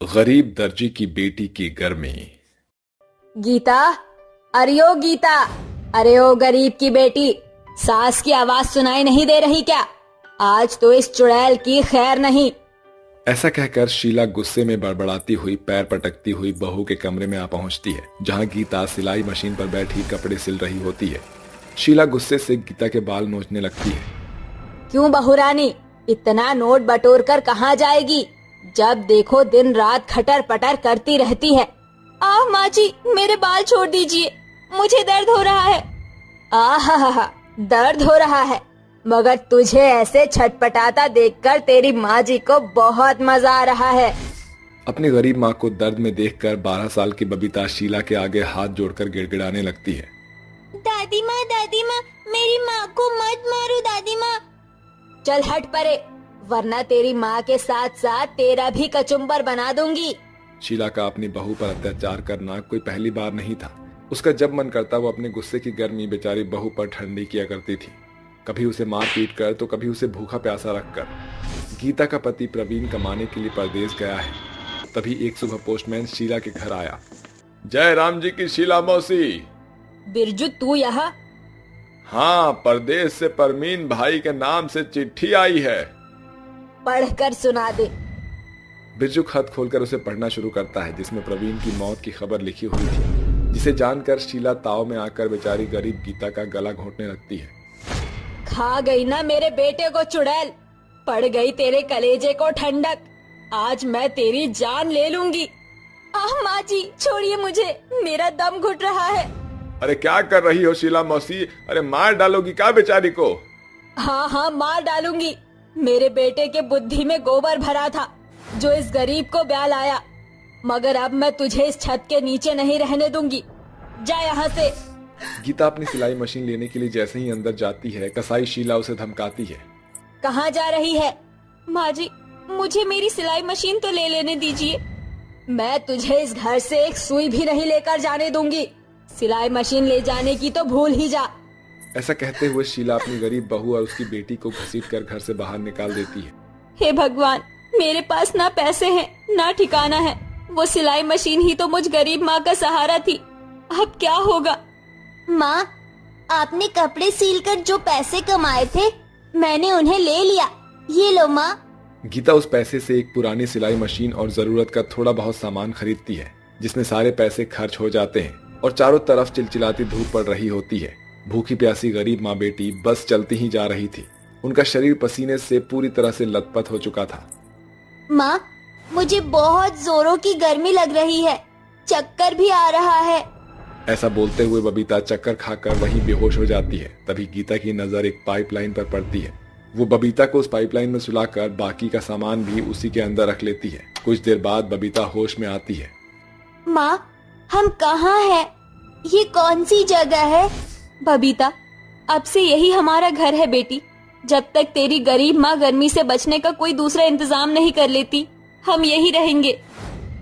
गरीब दर्जी की बेटी की गर्मी। गीता, अरे ओ गीता, अरे ओ गरीब की बेटी, सास की आवाज सुनाई नहीं दे रही क्या? आज तो इस चुड़ैल की खैर नहीं। ऐसा कहकर शीला गुस्से में बड़बड़ाती हुई पैर पटकती हुई बहू के कमरे में आ पहुंचती है, जहां गीता सिलाई मशीन पर बैठी कपड़े सिल रही होती है। शीला गुस्से से गीता के बाल नोचने लगती है। क्यों बहू रानी, इतना नोट बटोर कर कहाँ जाएगी? जब देखो दिन रात खटर पटर करती रहती है। आह माँ जी, मेरे बाल छोड़ दीजिए, मुझे दर्द हो रहा है। आहा, दर्द हो रहा है, मगर तुझे ऐसे छटपटाता देखकर तेरी माँ जी को बहुत मजा आ रहा है। अपनी गरीब माँ को दर्द में देखकर 12 साल की बबीता शीला के आगे हाथ जोड़कर गिड़गिड़ाने लगती है। दादी माँ, मेरी माँ को मत मारो दादी माँ। चल हट परे, वरना तेरी माँ के साथ साथ तेरा भी कचुम्बर बना दूंगी। शीला का अपनी बहू पर अत्याचार करना कोई पहली बार नहीं था। उसका जब मन करता वो अपने गुस्से की गर्मी बेचारी बहू पर ठंडी किया करती थी, कभी उसे मार पीट कर तो कभी उसे भूखा प्यासा रखकर। गीता का पति प्रवीण कमाने के लिए परदेश गया है। तभी एक सुबह पोस्टमैन शीला के घर आया। जय राम जी की शीला मौसी। बिरजू, तू यहाँ? हाँ, परदेश से परमीन भाई के नाम से चिट्ठी आई है। पढ़कर सुना दे। बिरजू खत खोलकर उसे पढ़ना शुरू करता है, जिसमें प्रवीण की मौत की खबर लिखी हुई थी, जिसे जानकर शीला ताव में आकर बेचारी गरीब गीता का गला घोंटने लगती है। खा गई ना मेरे बेटे को चुड़ैल, पड़ गई तेरे कलेजे को ठंडक, आज मैं तेरी जान ले लूंगी। आह माँ जी, छोड़िए मुझे, मेरा दम घुट रहा है। अरे क्या कर रही हो शीला मौसी? अरे मार डालोगी क्या बेचारी को? हाँ, मार डालूंगी। मेरे बेटे के बुद्धि में गोबर भरा था, जो इस गरीब को ब्याह लाया, मगर अब मैं तुझे इस छत के नीचे नहीं रहने दूंगी। जा यहाँ से। गीता अपनी सिलाई मशीन लेने के लिए जैसे ही अंदर जाती है, कसाई शीला उसे धमकाती है। कहाँ जा रही है? माँ जी, मुझे मेरी सिलाई मशीन तो ले लेने दीजिए। मैं तुझे इस घर से एक सुई भी नहीं लेकर जाने दूंगी। सिलाई मशीन ले जाने की तो भूल ही जा। ऐसा कहते हुए शीला अपनी गरीब बहू और उसकी बेटी को घसीटकर घर से बाहर निकाल देती है। हे भगवान, मेरे पास ना पैसे हैं ना ठिकाना है। वो सिलाई मशीन ही तो मुझ गरीब माँ का सहारा थी। अब क्या होगा? माँ, आपने कपड़े सिलकर जो पैसे कमाए थे, मैंने उन्हें ले लिया। ये लो माँ। गीता उस पैसे से एक पुरानी सिलाई मशीन और जरूरत का थोड़ा बहुत सामान खरीदती है, जिसमें सारे पैसे खर्च हो जाते हैं और चारों तरफ चिलचिलाती धूप पड़ रही होती है। भूखी प्यासी गरीब माँ बेटी बस चलती ही जा रही थी। उनका शरीर पसीने से पूरी तरह से लथपथ हो चुका था। माँ, मुझे बहुत जोरों की गर्मी लग रही है, चक्कर भी आ रहा है। ऐसा बोलते हुए बबीता चक्कर खाकर वहीं बेहोश हो जाती है। तभी गीता की नजर एक पाइपलाइन पर पड़ती है। वो बबीता को उस पाइपलाइन में सुलाकर बाकी का सामान भी उसी के अंदर रख लेती है। कुछ देर बाद बबीता होश में आती है। माँ, हम कहाँ हैं? ये कौन सी जगह है? बबीता, अब से यही हमारा घर है बेटी। जब तक तेरी गरीब माँ गर्मी से बचने का कोई दूसरा इंतजाम नहीं कर लेती, हम यही रहेंगे।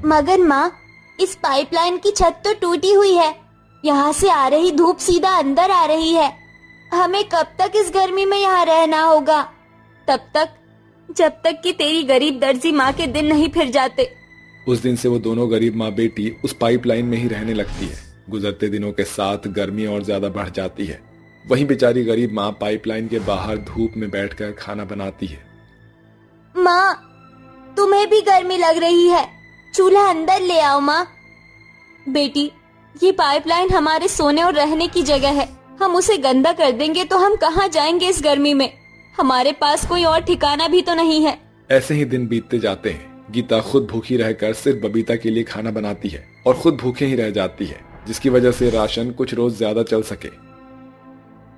मगर माँ, इस पाइपलाइन की छत तो टूटी हुई है, यहाँ से आ रही धूप सीधा अंदर आ रही है। हमें कब तक इस गर्मी में यहाँ रहना होगा? तब तक जब तक कि तेरी गरीब दर्जी माँ के दिन नहीं फिर जाते। उस दिन से वो दोनों गरीब माँ बेटी उस पाइपलाइन में ही रहने लगती है। गुजरते दिनों के साथ गर्मी और ज्यादा बढ़ जाती है। वहीं बेचारी गरीब माँ पाइपलाइन के बाहर धूप में बैठकर खाना बनाती है। माँ, तुम्हें भी गर्मी लग रही है, चूल्हा अंदर ले आओ। माँ बेटी, ये पाइपलाइन हमारे सोने और रहने की जगह है। हम उसे गंदा कर देंगे तो हम कहाँ जाएंगे इस गर्मी में? हमारे पास कोई और ठिकाना भी तो नहीं है। ऐसे ही दिन बीतते जाते हैं। गीता खुद भूखी रहकर सिर्फ बबीता के लिए खाना बनाती है और खुद भूखे ही रह जाती है, जिसकी वजह से राशन कुछ रोज ज्यादा चल सके।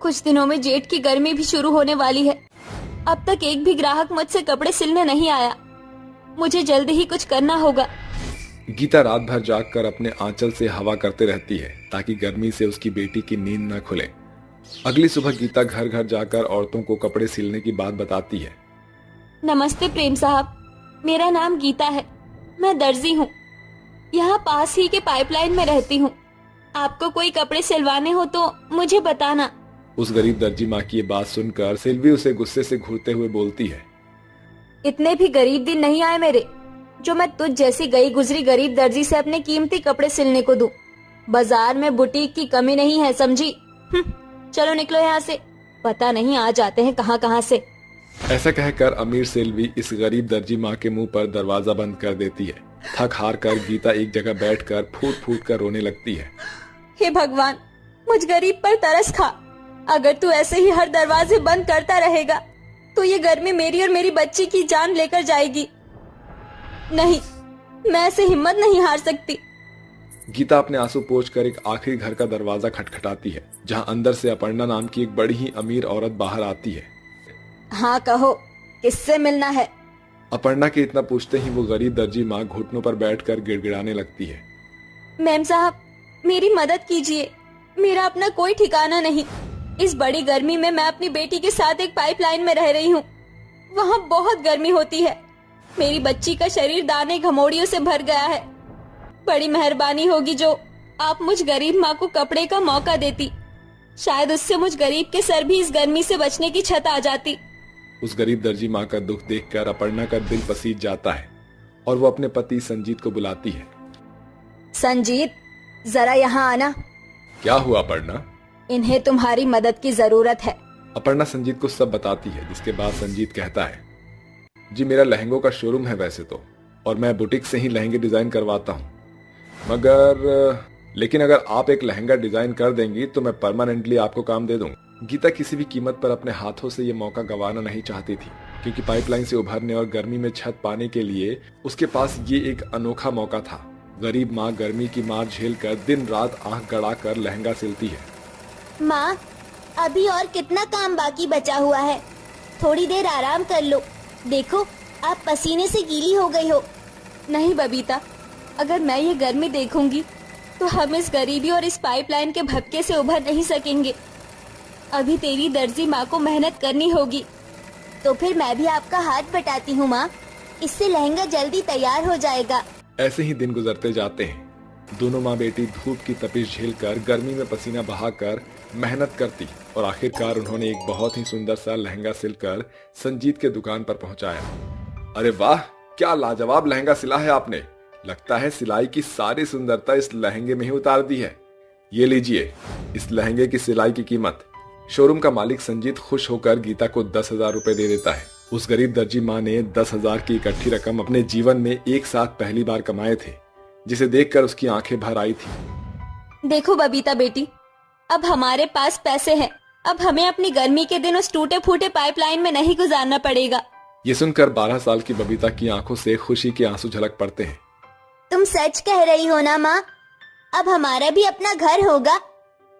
कुछ दिनों में जेठ की गर्मी भी शुरू होने वाली है। अब तक एक भी ग्राहक मुझसे कपड़े सिलने नहीं आया। मुझे जल्दी ही कुछ करना होगा। गीता रात भर जागकर अपने आंचल से हवा करते रहती है, ताकि गर्मी से उसकी बेटी की नींद न खुले। अगली सुबह गीता घर घर जाकर औरतों को कपड़े सिलने की बात बताती है। नमस्ते प्रेम साहब, मेरा नाम गीता है, मैं दर्जी हूँ। यहाँ पास ही के पाइपलाइन में रहती हूँ। आपको कोई कपड़े सिलवाने हो तो मुझे बताना। उस गरीब दर्जी माँ की ये बात सुनकर सिल्वी उसे गुस्से से घूरते हुए बोलती है। इतने भी गरीब दिन नहीं आए मेरे, जो मैं तुझ जैसी गई गुजरी गरीब दर्जी से अपने कीमती कपड़े सिलने को दूं। बाजार में बुटीक की कमी नहीं है, समझी? चलो निकलो यहाँ से, पता नहीं आ जाते हैं कहाँ कहाँ से। ऐसा कहकर अमीर सेल्वी इस गरीब दर्जी माँ के मुंह पर दरवाजा बंद कर देती है। थक हार कर गीता एक जगह बैठकर फूट फूट कर रोने लगती है। हे भगवान, मुझ गरीब पर तरस खा। अगर तू ऐसे ही हर दरवाजे बंद करता रहेगा तो ये गर्मी मेरी और मेरी बच्ची की जान लेकर जाएगी। नहीं, मैं ऐसे हिम्मत नहीं हार सकती। गीता अपने आंसू पोंछकर एक आखिरी घर का दरवाजा खटखटाती है, जहां अंदर से अपर्णा नाम की एक बड़ी ही अमीर औरत बाहर आती है। हाँ कहो, किससे मिलना है? अपर्णा के इतना पूछते ही वो गरीब दर्जी माँ घुटनों पर बैठकर गिड़गिड़ाने लगती है। मैम साहब, मेरी मदद कीजिए, मेरा अपना कोई ठिकाना नहीं। इस बड़ी गर्मी में मैं अपनी बेटी के साथ एक पाइपलाइन में रह रही हूँ। वहाँ बहुत गर्मी होती है। मेरी बच्ची का शरीर दाने घमौड़ियों से भर गया है। बड़ी मेहरबानी होगी जो आप मुझ गरीब माँ को कपड़े का मौका देती। शायद उससे मुझ गरीब के सर भी इस गर्मी से बचने की छत आ जाती। उस गरीब दर्जी माँ का दुख देखकर अपर्णा का दिल पसीज जाता है और वो अपने पति संजीत को बुलाती है। संजीत, जरा यहाँ आना। क्या हुआ अपर्णा? इन्हें तुम्हारी मदद की जरूरत है। अपर्णा संजीत को सब बताती है, जिसके बाद संजीत कहता है, जी मेरा लहंगों का शोरूम है वैसे तो, और मैं बुटीक से ही लहंगे डिजाइन करवाता हूँ, लेकिन अगर आप एक लहंगा डिजाइन कर देंगी तो मैं परमानेंटली आपको काम दे दूंगा। गीता किसी भी कीमत पर अपने हाथों से ये मौका गंवाना नहीं चाहती थी, क्योंकि पाइपलाइन से उभरने और गर्मी में छत पाने के लिए उसके पास ये एक अनोखा मौका था। गरीब माँ गर्मी की मार झेलकर दिन रात आंख गड़ाकर लहंगा सिलती है। माँ, अभी और कितना काम बाकी बचा हुआ है, थोड़ी देर आराम कर लो। देखो, आप पसीने से गीली हो गई हो। नहीं बबीता, अगर मैं ये गर्मी देखूंगी तो हम इस गरीबी और इस पाइपलाइन के भपके से उभर नहीं सकेंगे। अभी तेरी दर्जी माँ को मेहनत करनी होगी। तो फिर मैं भी आपका हाथ बटाती हूँ माँ, इससे लहंगा जल्दी तैयार हो जाएगा। ऐसे ही दिन गुजरते जाते हैं। दोनों माँ बेटी धूप की तपिश झेलकर गर्मी में पसीना बहाकर मेहनत करती और आखिरकार उन्होंने एक बहुत ही सुंदर सा लहंगा सिलकर संजीत के दुकान पर पहुंचाया। अरे वाह, क्या लाजवाब लहंगा सिला है आपने। लगता है सिलाई की सारी सुंदरता इस लहंगे में ही उतार दी है। ये लीजिए इस लहंगे की सिलाई की कीमत। शोरूम का मालिक संजीत खुश होकर गीता को 10,000 रुपए दे देता है। उस गरीब दर्जी माँ ने 10,000 की इकट्ठी रकम अपने जीवन में एक साथ पहली बार कमाए थे, जिसे देखकर उसकी आंखें भर आई थी। देखो बबीता बेटी, अब हमारे पास पैसे हैं। अब हमें अपनी गर्मी के दिन उस टूटे फूटे पाइपलाइन में नहीं गुजारना पड़ेगा। ये सुनकर 12 साल की बबीता की आंखों से खुशी के आंसू झलक पड़ते हैं। तुम सच कह रही हो ना माँ? अब हमारा भी अपना घर होगा।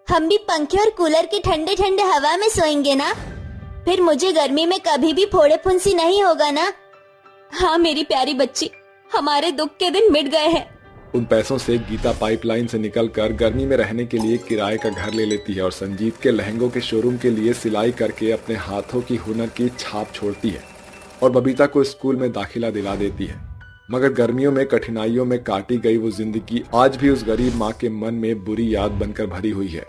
हम भी पंखे और कूलर की ठंडे ठंडे हवा में सोएंगे ना? फिर मुझे गर्मी में कभी भी फोड़े फुंसी नहीं होगा ना? हाँ मेरी प्यारी बच्ची, हमारे दुख के दिन मिट गए हैं। उन पैसों से गीता पाइपलाइन से निकलकर गर्मी में रहने के लिए किराए का घर ले लेती है और संजीत के लहंगों के शोरूम के लिए सिलाई करके अपने हाथों की हुनर की छाप छोड़ती है और बबीता को स्कूल में दाखिला दिला देती है। मगर गर्मियों में कठिनाइयों में काटी गई वो जिंदगी आज भी उस गरीब माँ के मन में बुरी याद बनकर भरी हुई है।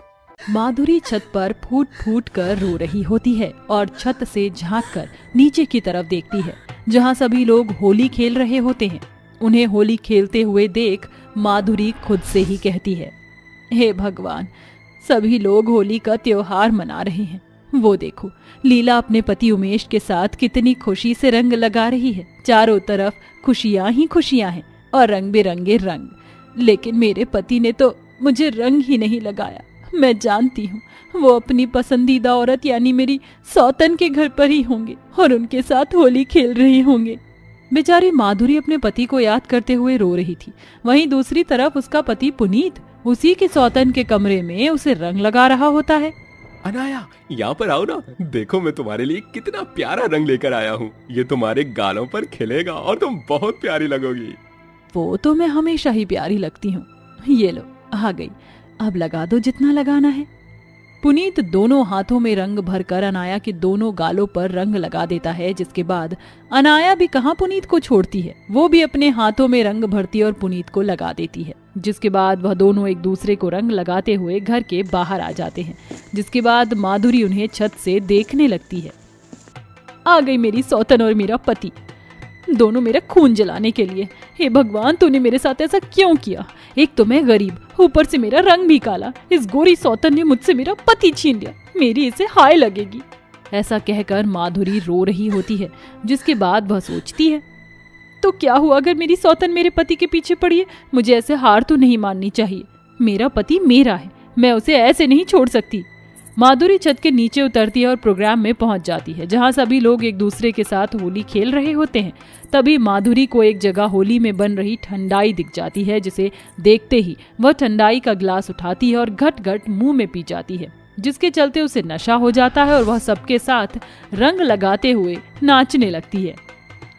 माधुरी छत पर फूट फूट कर रो रही होती है और छत से झांक कर नीचे की तरफ देखती है, जहाँ सभी लोग होली खेल रहे होते हैं। उन्हें होली खेलते हुए देख माधुरी खुद से ही कहती है, हे भगवान, सभी लोग होली का त्योहार मना रहे हैं। वो देखो, लीला अपने पति उमेश के साथ कितनी खुशी से रंग लगा रही है। चारों तरफ खुशियां ही खुशियां हैं और रंग बिरंगे रंग। लेकिन मेरे पति ने तो मुझे रंग ही नहीं लगाया। मैं जानती हूँ वो अपनी पसंदीदा औरत यानी मेरी सौतन के घर पर ही होंगे और उनके साथ होली खेल रहे होंगे। बेचारी माधुरी अपने पति को याद करते हुए रो रही थी। वहीं दूसरी तरफ उसका पति पुनीत उसी के सौतन के कमरे में उसे रंग लगा रहा होता है। अनाया, यहाँ पर आओ ना, देखो मैं तुम्हारे लिए कितना प्यारा रंग लेकर आया हूँ। ये तुम्हारे गालों पर खिलेगा और तुम बहुत प्यारी लगोगी। वो तो मैं हमेशा ही प्यारी लगती हूँ। ये लो, आ गई, अब लगा दो जितना लगाना है। पुनीत दोनों हाथों में रंग भरकर अनाया के दोनों गालों पर रंग लगा देता है, जिसके बाद अनाया भी कहाँ पुनीत को छोड़ती है। वो भी अपने हाथों में रंग भरती और पुनीत को लगा देती है, जिसके बाद वह दोनों एक दूसरे को रंग लगाते हुए घर के बाहर आ जाते हैं। जिसके बाद माधुरी उन्हें छत से देखने लगती है। आ गई मेरी सौतन और मेरा पति। दोनों मेरा खून जलाने के लिए। हे भगवान, तूने मेरे साथ ऐसा क्यों किया? एक तो मैं गरीब, ऊपर से मेरा रंग भी काला। इस गोरी सौतन ने मुझसे मेरा पति छीन लिया, मेरी इसे हाय लगेगी। ऐसा कहकर माधुरी रो रही होती है, जिसके बाद वह सोचती है, तो क्या हुआ अगर मेरी सौतन मेरे पति के पीछे पड़ी है? मुझे ऐसे हार तो नहीं माननी चाहिए। मेरा पति मेरा है, मैं उसे ऐसे नहीं छोड़ सकती। माधुरी छत के नीचे उतरती है और प्रोग्राम में पहुंच जाती है, जहां सभी लोग एक दूसरे के साथ होली खेल रहे होते हैं। तभी माधुरी को एक जगह होली में बन रही ठंडाई दिख जाती है, जिसे देखते ही वह ठंडाई का गिलास उठाती है और घट घट मुंह में पी जाती है, जिसके चलते उसे नशा हो जाता है और वह सबके साथ रंग लगाते हुए नाचने लगती है।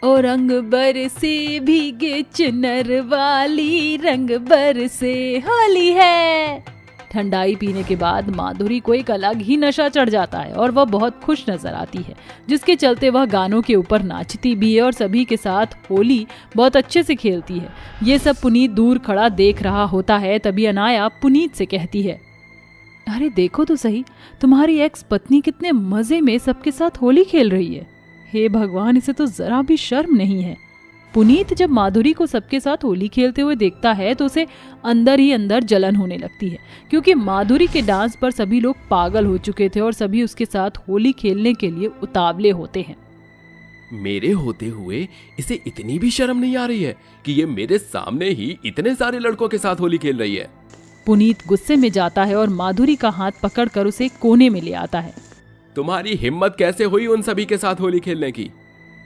ओ रंग बरसे भीगे चुनर वाली, रंग बरसे होली है। ठंडाई पीने के बाद माधुरी को एक अलग ही नशा चढ़ जाता है और वह बहुत खुश नजर आती है, जिसके चलते वह गानों के ऊपर नाचती भी है और सभी के साथ होली बहुत अच्छे से खेलती है। ये सब पुनीत दूर खड़ा देख रहा होता है। तभी अनाया पुनीत से कहती है, अरे देखो तो सही, तुम्हारी एक्स पत्नी कितने मजे में सबके साथ होली खेल रही है। हे भगवान, इसे तो जरा भी शर्म नहीं है। पुनीत जब माधुरी को सबके साथ होली खेलते हुए देखता है तो उसे अंदर ही अंदर जलन होने लगती है, क्योंकि माधुरी के डांस पर सभी लोग पागल हो चुके थे और सभी उसके साथ होली खेलने के लिए उतावले होते हैं। मेरे होते हुए इसे इतनी भी शर्म नहीं आ रही है कि ये मेरे सामने ही इतने सारे लड़कों के साथ होली खेल रही है। पुनीत गुस्से में जाता है और माधुरी का हाथ पकड़कर उसे कोने में ले आता है। तुम्हारी हिम्मत कैसे हुई उन सभी के साथ होली खेलने की?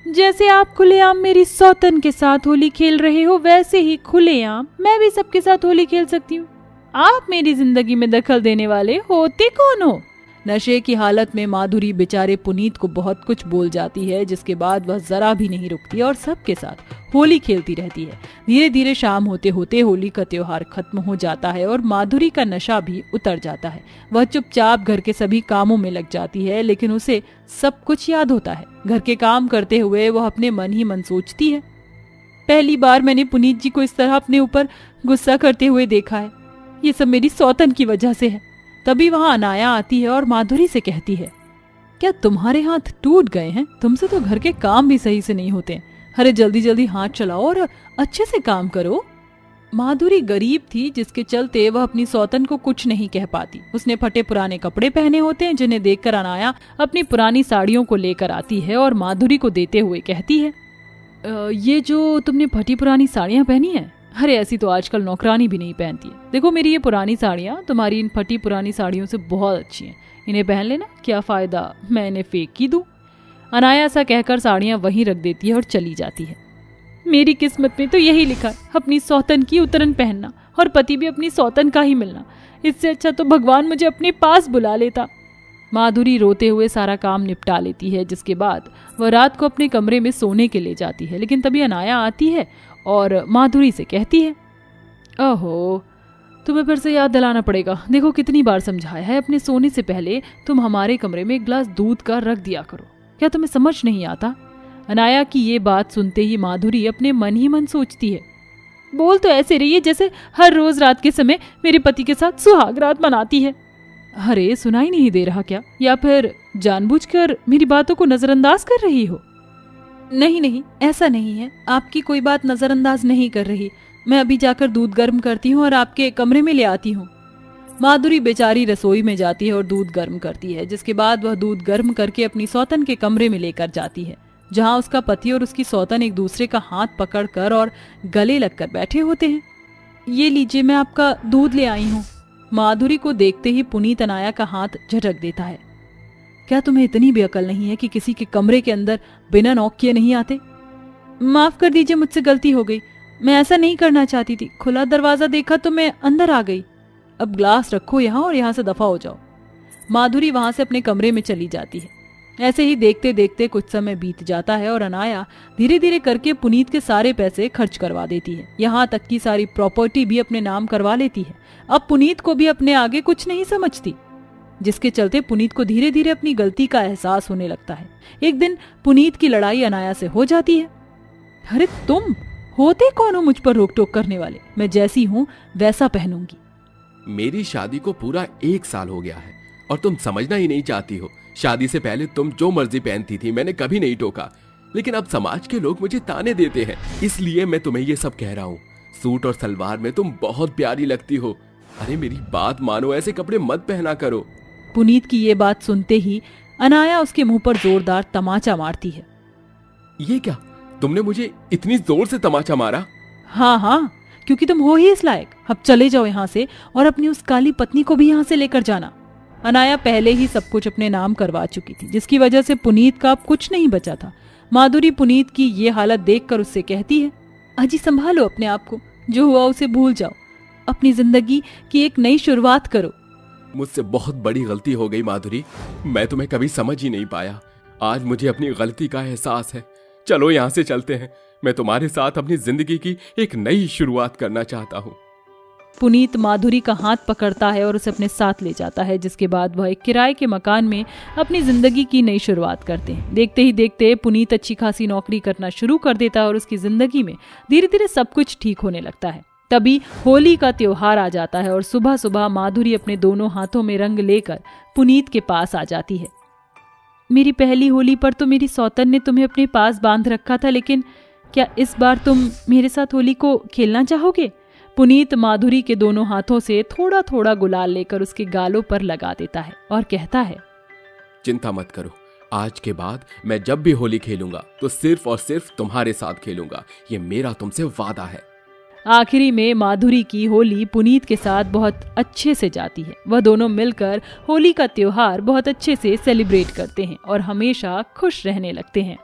जैसे आप खुलेआम मेरी सौतन के साथ होली खेल रहे हो, वैसे ही खुलेआम मैं भी सबके साथ होली खेल सकती हूँ। आप मेरी जिंदगी में दखल देने वाले होते कौन हो? नशे की हालत में माधुरी बेचारे पुनीत को बहुत कुछ बोल जाती है, जिसके बाद वह जरा भी नहीं रुकती और सबके साथ होली खेलती रहती है। धीरे धीरे शाम होते होते होली का त्योहार खत्म हो जाता है और माधुरी का नशा भी उतर जाता है। वह चुपचाप घर के सभी कामों में लग जाती है, लेकिन उसे सब कुछ याद होता है। घर के काम करते हुए वह अपने मन ही मन सोचती है, पहली बार मैंने पुनीत जी को इस तरह अपने ऊपर गुस्सा करते हुए देखा है। ये सब मेरी सौतन की वजह से है। तभी वहां अनाया आती है और माधुरी से कहती है, क्या तुम्हारे हाथ टूट गए हैं? तुमसे तो घर के काम भी सही से नहीं होते। अरे जल्दी जल्दी हाथ चलाओ और अच्छे से काम करो। माधुरी गरीब थी, जिसके चलते वह अपनी सौतन को कुछ नहीं कह पाती। उसने फटे पुराने कपड़े पहने होते हैं, जिन्हें देखकर अनाया अपनी पुरानी साड़ियों को लेकर आती है और माधुरी को देते हुए कहती है, ये जो तुमने फटी पुरानी साड़ियाँ पहनी है, अरे ऐसी तो आजकल नौकरानी भी नहीं पहनती है। देखो मेरी ये पुरानी साड़ियाँ तुम्हारी इन फटी पुरानी साड़ियों से बहुत अच्छी हैं, इन्हें पहन लेना, क्या फायदा मैं इन्हें फेंक ही दूं। अनाया ऐसा कहकर साड़ियाँ वहीं रख देती है और चली जाती है। मेरी किस्मत में तो यही लिखा है, अपनी सौतन की उतरन पहनना और पति भी अपनी सौतन का ही मिलना। इससे अच्छा तो भगवान मुझे अपने पास बुला लेता। माधुरी रोते हुए सारा काम निपटा लेती है, जिसके बाद वह रात को अपने कमरे में सोने के लिए जाती है। लेकिन तभी अनाया आती है और माधुरी से कहती है, ओहो, तुम्हें फिर से याद दिलाना पड़ेगा। देखो कितनी बार समझाया है, अपने सोने से पहले तुम हमारे कमरे में एक गिलास दूध का रख दिया करो। क्या तुम्हें समझ नहीं आता? अनाया की ये बात सुनते ही माधुरी अपने मन ही मन सोचती है, बोल तो ऐसे रही है जैसे हर रोज रात के समय मेरे पति के साथ सुहाग रात मनाती है। अरे सुनाई नहीं दे रहा क्या? या फिर जानबूझकर मेरी बातों को नजरअंदाज कर रही हो? नहीं नहीं, ऐसा नहीं है, आपकी कोई बात नजरअंदाज नहीं कर रही। मैं अभी जाकर दूध गर्म करती हूँ और आपके कमरे में ले आती हूँ। माधुरी बेचारी रसोई में जाती है और दूध गर्म करती है, जिसके बाद वह दूध गर्म करके अपनी सौतन के कमरे में लेकर जाती है, जहाँ उसका पति और उसकी सौतन एक दूसरे का हाथ पकड़कर और गले लगकर बैठे होते हैं। ये लीजिए, मैं आपका दूध ले आई हूँ। माधुरी को देखते ही पुनीत अनाया का हाथ झटक देता है। क्या तुम्हें इतनी भी अकल नहीं है कि किसी के कमरे के अंदर बिना नॉक किए नहीं आते? माफ कर दीजिए, मुझसे गलती हो गई। मैं ऐसा नहीं करना चाहती थी। खुला दरवाजा देखा तो मैं अंदर आ गई। अब ग्लास रखो यहाँ और यहाँ से दफा हो जाओ। माधुरी वहां से अपने कमरे में चली जाती है। ऐसे ही देखते देखते कुछ समय बीत जाता है और अनाया धीरे धीरे करके पुनीत के सारे पैसे खर्च करवा देती है। यहाँ तक की सारी प्रॉपर्टी भी अपने नाम करवा लेती है। अब पुनीत को भी अपने आगे कुछ नहीं समझती, जिसके चलते पुनीत को धीरे धीरे अपनी गलती का एहसास होने लगता है। एक दिन पुनीत की लड़ाई अनाया से हो जाती है। अरे तुम होते कौन हो मुझ पर रोक टोक करने वाले? मैं जैसी हूँ वैसा पहनूंगी। मेरी शादी को पूरा 1 साल हो गया है और तुम समझना ही नहीं चाहती हो। शादी से पहले तुम जो मर्जी पहनती थी, मैंने कभी नहीं टोका। लेकिन अब समाज के लोग मुझे ताने देते हैं, इसलिए मैं तुम्हें ये सब कह रहा हूँ। सूट और सलवार में तुम बहुत प्यारी लगती हो। अरे मेरी बात मानो, ऐसे कपड़े मत पहना करो। पुनीत की ये बात सुनते ही अनाया उसके मुंह पर जोरदार तमाचा मारती है। ये क्या, तुमने मुझे इतनी जोर से तमाचा मारा? हाँ हाँ, क्योंकि तुम हो ही इस लायक। अब चले जाओ यहाँ से और अपनी उस काली पत्नी को भी यहाँ से लेकर जाना। अनाया पहले ही सब कुछ अपने नाम करवा चुकी थी, जिसकी वजह से पुनीत का अब कुछ नहीं बचा था। माधुरी पुनीत की ये हालत देखकर उससे कहती है, अजी संभालो अपने आप को, जो हुआ उसे भूल जाओ, अपनी जिंदगी की एक नई शुरुआत करो। मुझसे बहुत बड़ी गलती हो गई माधुरी, मैं तुम्हें कभी समझ ही नहीं पाया। आज मुझे अपनी गलती का एहसास है। चलो यहाँ से चलते हैं, मैं तुम्हारे साथ अपनी जिंदगी की एक नई शुरुआत करना चाहता हूँ। पुनीत माधुरी का हाथ पकड़ता है और उसे अपने साथ ले जाता है, जिसके बाद वह एक किराए के मकान में अपनी जिंदगी की नई शुरुआत करते हैं। देखते ही देखते पुनीत अच्छी खासी नौकरी करना शुरू कर देता है और उसकी जिंदगी में धीरे धीरे सब कुछ ठीक होने लगता है। तभी होली का त्योहार आ जाता है और सुबह सुबह माधुरी अपने दोनों हाथों में रंग लेकर पुनीत के पास आ जाती है। मेरी पहली होली पर तो मेरी सौतन ने तुम्हें अपने पास बांध रखा था, लेकिन क्या इस बार तुम मेरे साथ होली को खेलना चाहोगे? पुनीत माधुरी के दोनों हाथों से थोड़ा थोड़ा गुलाल लेकर उसके गालों पर लगा देता है और कहता है, चिंता मत करो, आज के बाद मैं जब भी होली खेलूंगा तो सिर्फ और सिर्फ तुम्हारे साथ खेलूंगा, ये मेरा तुमसे वादा है। आखिरी में माधुरी की होली पुनीत के साथ बहुत अच्छे से जाती है। वह दोनों मिलकर होली का त्योहार बहुत अच्छे से सेलिब्रेट करते हैं और हमेशा खुश रहने लगते हैं।